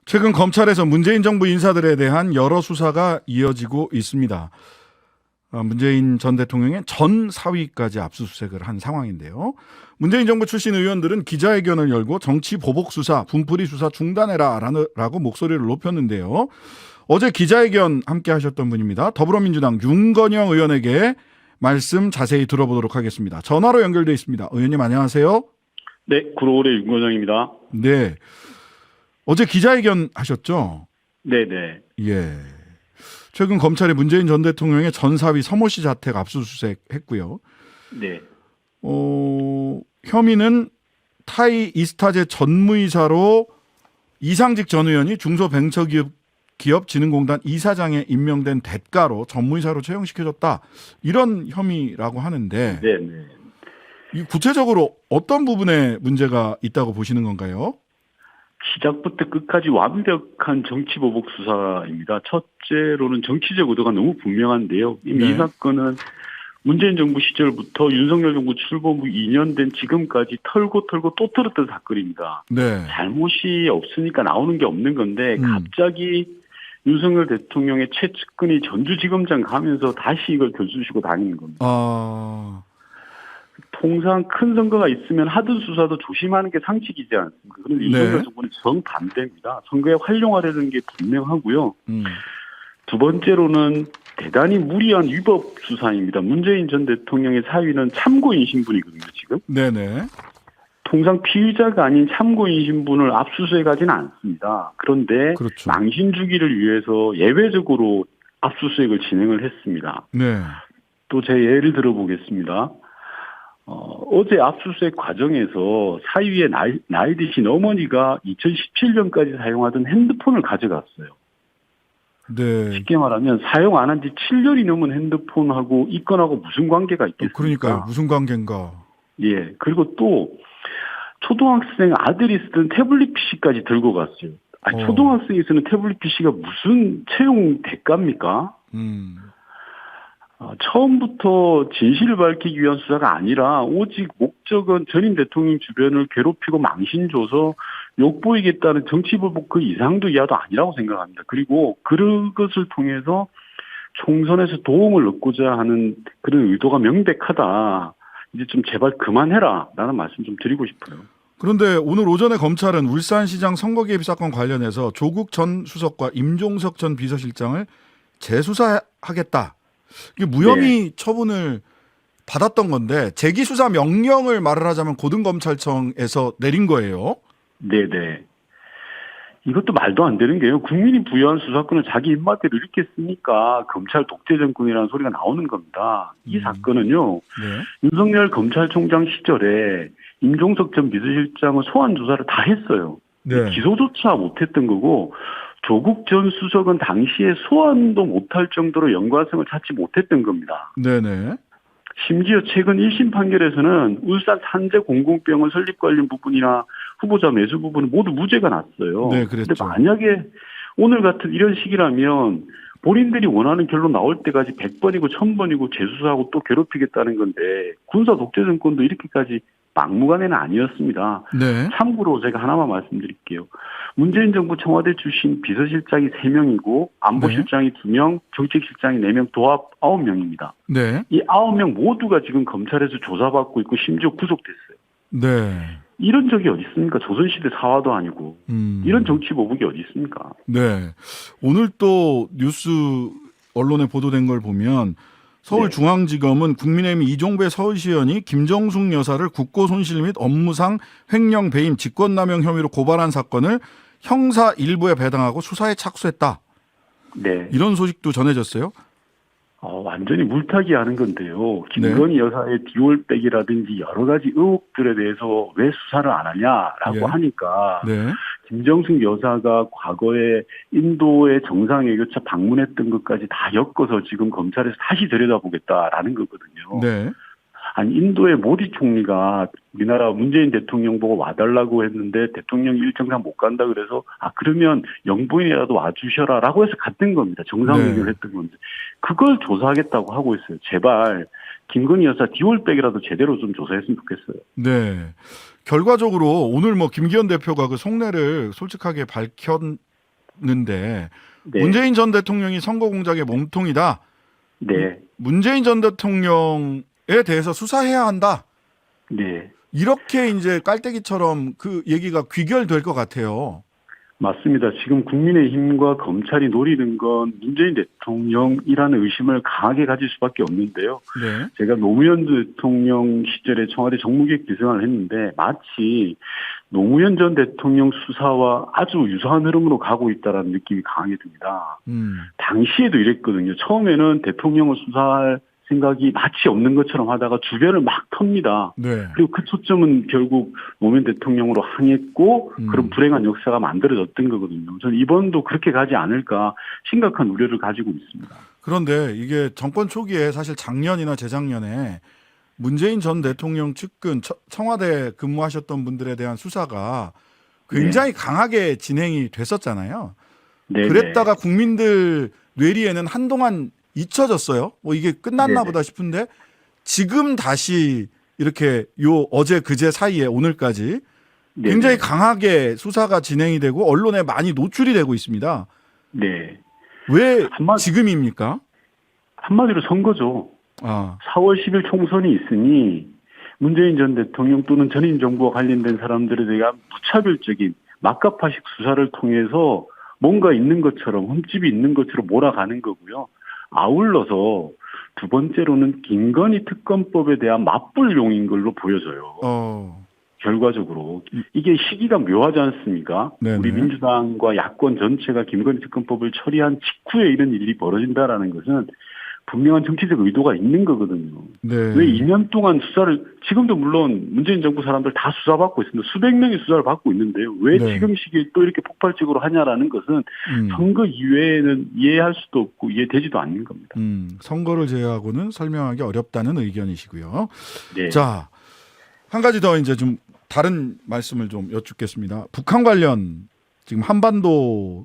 최근 검찰에서 문재인 정부 인사들에 대한 여러 수사가 이어지고 있습니다. 문재인 전 대통령의 전 사위까지 압수수색을 한 상황인데요. 문재인 정부 출신 의원들은 기자회견을 열고 정치 보복 수사, 분풀이 수사 중단해라 라고 목소리를 높였는데요. 어제 기자회견 함께 하셨던 분입니다. 더불어민주당 윤건영 의원에게 말씀 자세히 들어보도록 하겠습니다. 전화로 연결돼 있습니다. 의원님 안녕하세요. 네, 구로울의 윤건영입니다. 네. 어제 기자회견 하셨죠? 네네. 예. 최근 검찰이 문재인 전 대통령의 전 사위 서모 씨 자택 압수수색했고요. 네. 혐의는 타이 이스타제 전무이사로 이상직 전 의원이 중소벤처기업진흥공단 이사장에 임명된 대가로 전무이사로 채용시켜줬다. 이런 혐의라고 하는데 네네. 이 구체적으로 어떤 부분에 문제가 있다고 보시는 건가요? 시작부터 끝까지 완벽한 정치보복 수사입니다. 첫째로는 정치적 의도가 너무 분명한데요. 이미 이 사건은 문재인 정부 시절부터 윤석열 정부 출범 후 2년 된 지금까지 털고 또 털었던 사건입니다. 네. 잘못이 없으니까 나오는 게 없는 건데 갑자기 윤석열 대통령의 최측근이 전주지검장 가면서 다시 이걸 결수시고 다니는 겁니다. 통상 큰 선거가 있으면 하던 수사도 조심하는 게 상식이지 않습니까? 그런데 윤석열 정부는 정반대입니다. 선거에 활용하려는 게 분명하고요. 두 번째로는 대단히 무리한 위법 수사입니다. 문재인 전 대통령의 사위는 참고인 신분이거든요, 지금. 네네. 통상 피의자가 아닌 참고인 신분을 압수수색하지는 않습니다. 그런데 그렇죠. 망신 주기를 위해서 예외적으로 압수수색을 진행을 했습니다. 네. 또 제 예를 들어보겠습니다. 어제 압수수색 과정에서 사위의 나이 드신 어머니가 2017년까지 사용하던 핸드폰을 가져갔어요. 네. 쉽게 말하면 사용 안 한 지 7년이 넘은 핸드폰하고 이 건하고 무슨 관계가 있겠습니까? 그러니까요. 무슨 관계인가. 예. 그리고 또 초등학생 아들이 쓰던 태블릿 PC까지 들고 갔어요. 초등학생이 쓰는 태블릿 PC가 무슨 채용 대가입니까? 처음부터 진실을 밝히기 위한 수사가 아니라 오직 목적은 전임 대통령 주변을 괴롭히고 망신 줘서 욕보이겠다는 정치보복 그 이상도 이하도 아니라고 생각합니다. 그리고 그것을 통해서 총선에서 도움을 얻고자 하는 그런 의도가 명백하다. 이제 좀 제발 그만해라 라는 말씀 좀 드리고 싶어요. 그런데 오늘 오전에 검찰은 울산시장 선거 개입 사건 관련해서 조국 전 수석과 임종석 전 비서실장을 재수사하겠다. 이게 무혐의 처분을 받았던 건데 재기수사 명령을 말을 하자면 고등검찰청에서 내린 거예요. 네네. 이것도 말도 안 되는 게요. 국민이 부여한 수사권을 자기 입맛대로 이렇게 쓰니까 검찰 독재 정권이라는 소리가 나오는 겁니다. 이 사건은요. 윤석열 검찰총장 시절에 임종석 전 비서실장은 소환 조사를 다 했어요. 기소조차 못했던 거고 조국 전 수석은 당시에 소환도 못할 정도로 연관성을 찾지 못했던 겁니다. 네네. 심지어 최근 1심 판결에서는 울산 산재 공공병원 설립 관련 부분이나 후보자 매수 부분은 모두 무죄가 났어요. 네, 그런데 만약에 오늘 같은 이런 시기라면 본인들이 원하는 결론 나올 때까지 100번이고 1000번이고 재수사하고 또 괴롭히겠다는 건데 군사 독재 정권도 이렇게까지 막무가내는 아니었습니다. 네. 참고로 제가 하나만 말씀드릴게요. 문재인 정부 청와대 출신 비서실장이 3명이고 안보실장이 2명, 정책실장이 4명, 도합 9명입니다. 네. 이 9명 모두가 지금 검찰에서 조사받고 있고 심지어 구속됐어요. 네. 이런 적이 어디 있습니까? 조선시대 사화도 아니고. 이런 정치 보복이 어디 있습니까? 네. 오늘 또 뉴스 언론에 보도된 걸 보면 서울중앙지검은 국민의힘 이종배 서울시의원이 김정숙 여사를 국고손실 및 업무상 횡령 배임 직권남용 혐의로 고발한 사건을 형사 일부에 배당하고 수사에 착수했다. 네. 이런 소식도 전해졌어요. 완전히 물타기 하는 건데요. 김건희 여사의 디올백이라든지 여러 가지 의혹들에 대해서 왜 수사를 안 하냐라고 하니까 김정숙 여사가 과거에 인도의 정상외교차 방문했던 것까지 다 엮어서 지금 검찰에서 다시 들여다보겠다라는 거거든요. 네. 아니 인도의 모디 총리가 우리나라 문재인 대통령 보고 와달라고 했는데 대통령이 일정상 못 간다 그래서 그러면 영부인이라도 와주셔라라고 해서 갔던 겁니다. 정상회견을 했던 건데 그걸 조사하겠다고 하고 있어요. 제발 김건희 여사 디올백이라도 제대로 좀 조사했으면 좋겠어요. 네. 결과적으로 오늘 김기현 대표가 그 속내를 솔직하게 있는데 네. 문재인 전 대통령이 선거 공작의 몸통이다. 네. 문재인 전 대통령에 대해서 수사해야 한다. 네. 이렇게 이제 깔때기처럼 그 얘기가 귀결될 것 같아요. 맞습니다. 지금 국민의힘과 검찰이 노리는 건 문재인 대통령이라는 의심을 강하게 가질 수밖에 없는데요. 네. 제가 노무현 대통령 시절에 청와대 정무기획 비서관을 했는데 마치 노무현 전 대통령 수사와 아주 유사한 흐름으로 가고 있다는 느낌이 강하게 듭니다. 당시에도 이랬거든요. 처음에는 대통령을 수사할 생각이 마치 없는 것처럼 하다가 주변을 막 텁니다. 네. 그리고 그 초점은 결국 노무현 대통령으로 항했고 그런 불행한 역사가 만들어졌던 거거든요. 저는 이번도 그렇게 가지 않을까 심각한 우려를 가지고 있습니다. 그런데 이게 정권 초기에 사실 작년이나 재작년에 문재인 전 대통령 측근 청와대 근무하셨던 분들에 대한 수사가 굉장히 강하게 진행이 됐었잖아요. 네네. 그랬다가 국민들 뇌리에는 한동안 잊혀졌어요. 뭐 이게 끝났나 네네. 보다 싶은데 지금 다시 이렇게 요 어제 그제 사이에 오늘까지 네네. 굉장히 강하게 수사가 진행이 되고 언론에 많이 노출이 되고 있습니다. 네. 왜 한마디- 지금입니까? 한마디로 선거죠. 아, 4월 10일 총선이 있으니 문재인 전 대통령 또는 전임 정부와 관련된 사람들에 대한 무차별적인 막가파식 수사를 통해서 뭔가 있는 것처럼 흠집이 있는 것처럼 몰아가는 거고요. 아울러서 두 번째로는 김건희 특검법에 대한 맞불용인 걸로 보여져요. 결과적으로 이게 시기가 묘하지 않습니까? 네네. 우리 민주당과 야권 전체가 김건희 특검법을 처리한 직후에 이런 일이 벌어진다라는 것은 분명한 정치적 의도가 있는 거거든요. 네. 왜 2년 동안 수사를 지금도 물론 문재인 정부 사람들 다 수사받고 있습니다. 수백 명이 수사를 받고 있는데요. 왜 네. 지금 시기에 또 이렇게 폭발적으로 하냐라는 것은 선거 이외에는 이해할 수도 없고 이해되지도 않는 겁니다. 선거를 제외하고는 설명하기 어렵다는 의견이시고요. 네. 자, 한 가지 더 이제 좀 다른 말씀을 좀 여쭙겠습니다. 북한 관련 지금 한반도를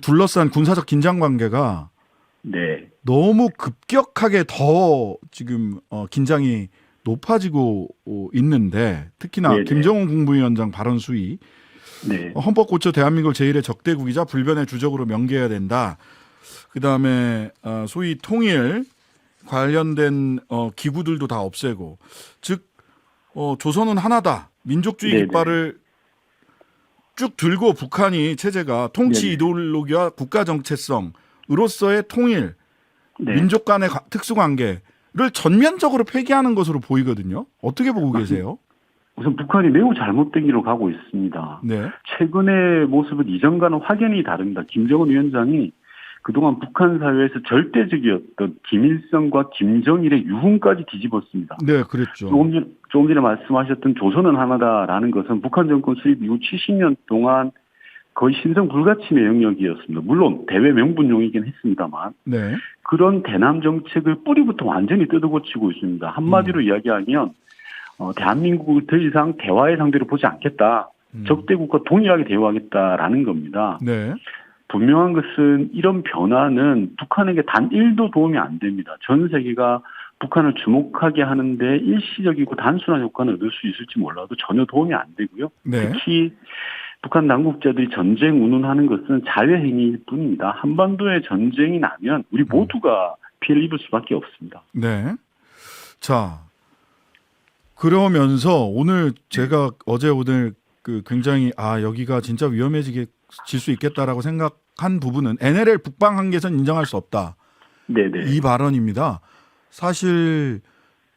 둘러싼 군사적 긴장 관계가 네. 너무 급격하게 더 지금 긴장이 높아지고 있는데 특히나 네네. 김정은 국무위원장 발언 수위 네. 헌법 고쳐 대한민국 제1의 적대국이자 불변의 주적으로 명기해야 된다. 그다음에 소위 통일 관련된 기구들도 다 없애고 즉 조선은 하나다. 민족주의 네네. 깃발을 쭉 들고 북한이 체제가 통치 네네. 이데올로기와 국가 정체성으로서의 통일, 네. 민족 간의 특수관계를 전면적으로 폐기하는 것으로 보이거든요. 어떻게 보고 계세요? 우선 북한이 매우 잘못된 길로 가고 있습니다. 네. 최근의 모습은 이전과는 확연히 다릅니다. 김정은 위원장이 그동안 북한 사회에서 절대적이었던 김일성과 김정일의 유흥까지 뒤집었습니다. 네, 그랬죠. 조금 전에 말씀하셨던 조선은 하나다라는 것은 북한 정권 수립 이후 70년 동안 거의 신성 불가침의 영역이었습니다. 물론 대외 명분용이긴 했습니다만 네. 그런 대남 정책을 뿌리부터 완전히 뜯어고치고 있습니다. 한마디로 이야기하면 대한민국을 더 이상 대화의 상대로 보지 않겠다. 적대국과 동일하게 대우하겠다라는 겁니다. 네. 분명한 것은 이런 변화는 북한에게 단 1도 도움이 안 됩니다. 전 세계가 북한을 주목하게 하는데 일시적이고 단순한 효과는 얻을 수 있을지 몰라도 전혀 도움이 안 되고요. 네. 특히 북한 당국자들이 전쟁 운운하는 것은 자회행위일 뿐입니다. 한반도에 전쟁이 나면 우리 모두가 피해를 입을 수밖에 없습니다. 네. 자, 그러면서 오늘 제가 어제 오늘 굉장히 여기가 진짜 위험해질 수 있겠다라고 생각한 부분은 NLL 북방 한계선 인정할 수 없다. 네네. 이 발언입니다. 사실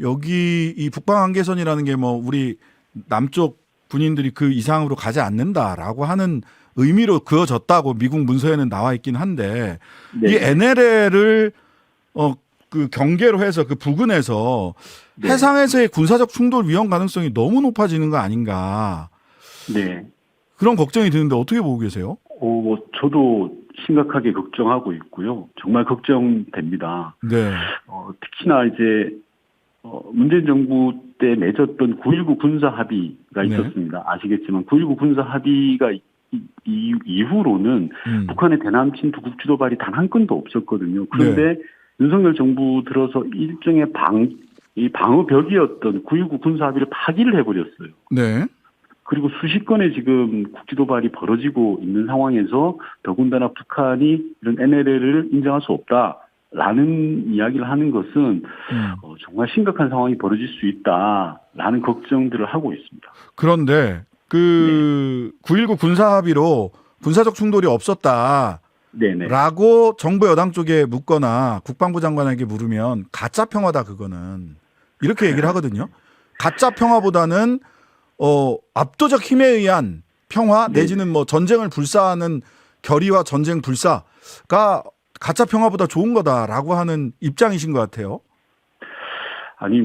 여기 이 북방 한계선이라는 게 뭐 우리 남쪽 군인들이 그 이상으로 가지 않는다라고 하는 의미로 그어졌다고 미국 문서에는 나와 있긴 한데 네네. 이 NLL을 그 경계로 해서 그 부근에서 네. 해상에서의 군사적 충돌 위험 가능성이 너무 높아지는 거 아닌가 네. 그런 걱정이 드는데 어떻게 보고 계세요? 저도 심각하게 걱정하고 있고요. 정말 걱정됩니다. 네. 특히나 이제 문재인 정부 때 맺었던 9.19 군사 합의가 네. 있었습니다. 아시겠지만 9.19 군사 합의가 이후로는 북한의 대남 침투 국주 도발이 단 한 건도 없었거든요. 그런데 윤석열 정부 들어서 일종의 방어벽이었던 9.19 군사 합의를 파기를 해버렸어요. 네. 그리고 수십 건의 지금 국지 도발이 벌어지고 있는 상황에서 더군다나 북한이 이런 NLL을 인정할 수 없다라는 이야기를 하는 것은 정말 심각한 상황이 벌어질 수 있다라는 걱정들을 하고 있습니다. 그런데 그 9.19 군사합의로 군사적 충돌이 없었다. 네네. 라고 정부 여당 쪽에 묻거나 국방부 장관에게 물으면 가짜 평화다 그거는 이렇게 얘기를 하거든요. 가짜 평화보다는 압도적 힘에 의한 평화 내지는 뭐 전쟁을 불사하는 결의와 전쟁 불사가 가짜 평화보다 좋은 거다라고 하는 입장이신 것 같아요. 아니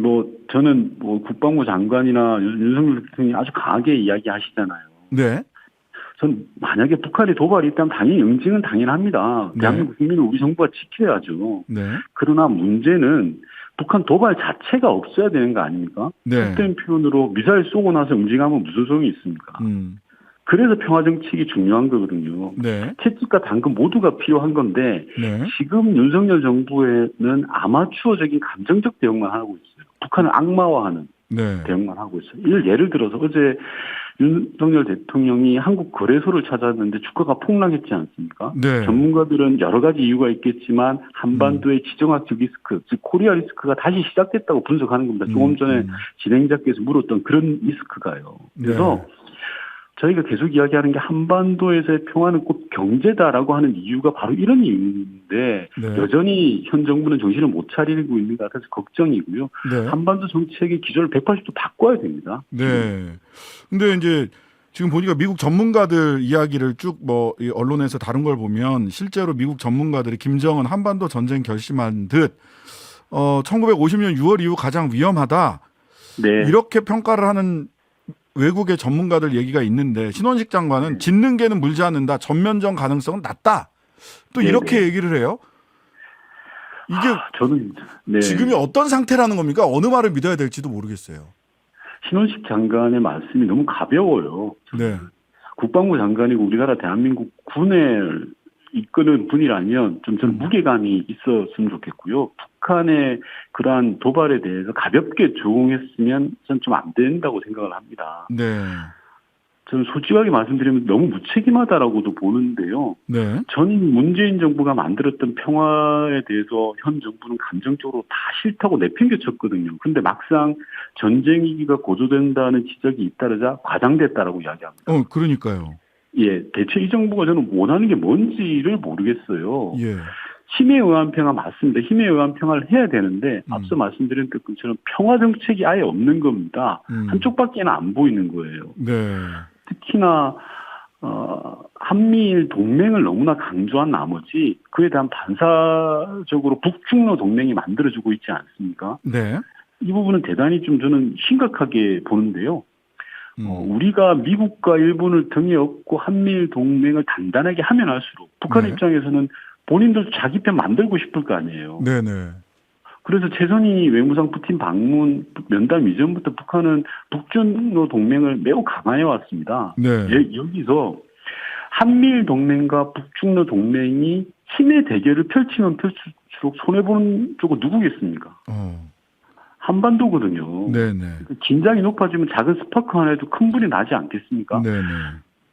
저는 국방부 장관이나 윤석열 대통령이 아주 강하게 이야기하시잖아요. 네. 전 만약에 북한이 도발이 있다면 당연히 응징은 당연합니다. 네. 대한민국 국민을 우리 정부가 지켜야죠. 네. 그러나 문제는 북한 도발 자체가 없어야 되는 거 아닙니까? 네. 속된 표현으로 미사일 쏘고 나서 응징하면 무슨 소용이 있습니까? 그래서 평화정책이 중요한 거거든요. 네. 채찍과 당근 모두가 필요한 건데 네. 지금 윤석열 정부에는 아마추어적인 감정적 대응만 하고 있어요. 북한을 악마화하는 네. 대응만 하고 있어요. 예를 들어서 어제 윤석열 대통령이 한국 거래소를 찾았는데 주가가 폭락했지 않습니까? 네. 전문가들은 여러 가지 이유가 있겠지만 한반도의 지정학적 리스크, 즉 코리아 리스크가 다시 시작됐다고 분석하는 겁니다. 조금 전에 진행자께서 물었던 그런 리스크가요. 그래서 네. 저희가 계속 이야기하는 게 한반도에서의 평화는 곧 경제다라고 하는 이유가 바로 이런 이유인데 네. 여전히 현 정부는 정신을 못 차리고 있는 것 같아서 걱정이고요. 네. 한반도 정책의 기조를 180도 바꿔야 됩니다. 네. 근데 이제 지금 보니까 미국 전문가들 이야기를 쭉 이 언론에서 다룬 걸 보면 실제로 미국 전문가들이 김정은 한반도 전쟁 결심한 듯 1950년 6월 이후 가장 위험하다. 네. 이렇게 평가를 하는 외국의 전문가들 얘기가 있는데 신원식 장관은 짓는 개는 물지 않는다. 전면전 가능성은 낮다. 또 이렇게 얘기를 해요. 이게 저는 지금이 어떤 상태라는 겁니까? 어느 말을 믿어야 될지도 모르겠어요. 신원식 장관의 말씀이 너무 가벼워요. 네. 국방부 장관이고 우리나라 대한민국 군을 이끄는 분이라면 좀 저는 무게감이 있었으면 좋겠고요. 북한의 그러한 도발에 대해서 가볍게 조응했으면 저는 좀 안 된다고 생각을 합니다. 네. 저는 솔직하게 말씀드리면 너무 무책임하다라고도 보는데요. 네. 전 문재인 정부가 만들었던 평화에 대해서 현 정부는 감정적으로 다 싫다고 내팽개쳤거든요. 근데 막상 전쟁 위기가 고조된다는 지적이 잇따르자 과장됐다라고 이야기합니다. 그러니까요. 예, 대체 이 정부가 저는 원하는 게 뭔지를 모르겠어요. 예. 힘에 의한 평화 맞습니다. 힘에 의한 평화를 해야 되는데 앞서 말씀드린 것처럼 평화 정책이 아예 없는 겁니다. 한쪽밖에는 안 보이는 거예요. 네. 특히나 한미일 동맹을 너무나 강조한 나머지 그에 대한 반사적으로 북중로 동맹이 만들어지고 있지 않습니까? 네. 이 부분은 대단히 좀 저는 심각하게 보는데요. 우리가 미국과 일본을 등에 업고 한미일 동맹을 단단하게 하면 할수록 북한 네. 입장에서는 본인들도 자기 편 만들고 싶을 거 아니에요. 네네. 그래서 최선희 외무상 푸틴 방문 면담 이전부터 북한은 북중로 동맹을 매우 강화해 왔습니다. 네. 여기서 한미일 동맹과 북중로 동맹이 힘의 대결을 펼치면 펼칠수록 손해보는 쪽은 누구겠습니까? 한반도거든요. 네네. 긴장이 높아지면 작은 스파크 하나에도 큰 불이 나지 않겠습니까? 네네.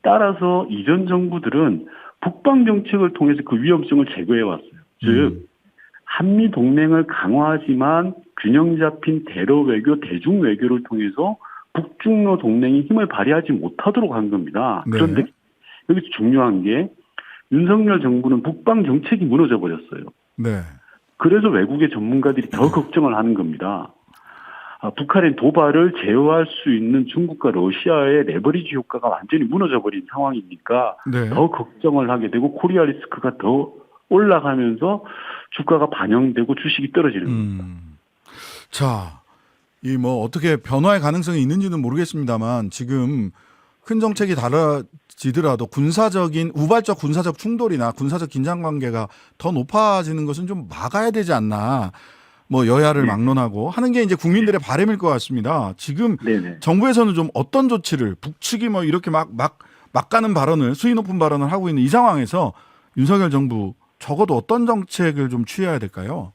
따라서 이전 정부들은 북방 정책을 통해서 그 위험성을 제거해 왔어요. 즉 한미 동맹을 강화하지만 균형 잡힌 대러 외교, 대중 외교를 통해서 북중로 동맹이 힘을 발휘하지 못하도록 한 겁니다. 네. 그런데 여기서 중요한 게 윤석열 정부는 북방 정책이 무너져 버렸어요. 네. 그래서 외국의 전문가들이 더 걱정을 하는 겁니다. 북한의 도발을 제어할 수 있는 중국과 러시아의 레버리지 효과가 완전히 무너져버린 상황이니까 네. 더 걱정을 하게 되고 코리아 리스크가 더 올라가면서 주가가 반영되고 주식이 떨어지는 겁니다. 자, 이 어떻게 변화의 가능성이 있는지는 모르겠습니다만 지금 큰 정책이 달라지더라도 우발적 군사적 충돌이나 군사적 긴장 관계가 더 높아지는 것은 좀 막아야 되지 않나. 여야를 막론하고 하는 게 이제 국민들의 바람일 것 같습니다. 지금 네네. 정부에서는 좀 어떤 조치를 북측이 이렇게 막 가는 발언을 수위 높은 발언을 하고 있는 이 상황에서 윤석열 정부 적어도 어떤 정책을 좀 취해야 될까요?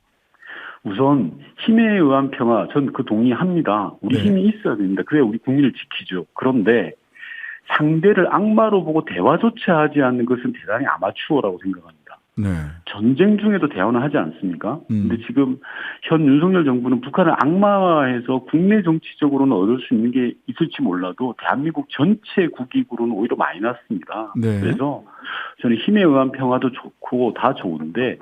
우선 힘에 의한 평화, 전 그 동의합니다. 우리 네. 힘이 있어야 됩니다. 그래야 우리 국민을 지키죠. 그런데 상대를 악마로 보고 대화조차 하지 않는 것은 대단히 아마추어라고 생각합니다. 네. 전쟁 중에도 대화는 하지 않습니까? 근데 지금 현 윤석열 정부는 북한을 악마화해서 국내 정치적으로는 얻을 수 있는 게 있을지 몰라도 대한민국 전체 국익으로는 오히려 마이너스입니다. 네. 그래서 저는 힘에 의한 평화도 좋고 다 좋은데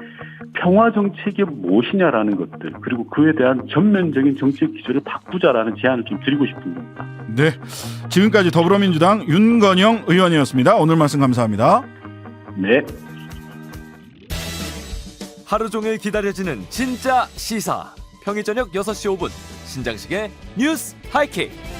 평화 정책이 무엇이냐라는 것들 그리고 그에 대한 전면적인 정책 기조를 바꾸자라는 제안을 좀 드리고 싶은 겁니다. 네. 지금까지 더불어민주당 윤건영 의원이었습니다. 오늘 말씀 감사합니다. 네. 하루 종일 기다려지는 진짜 시사. 평일 저녁 6시 5분 신장식의 뉴스 하이킥.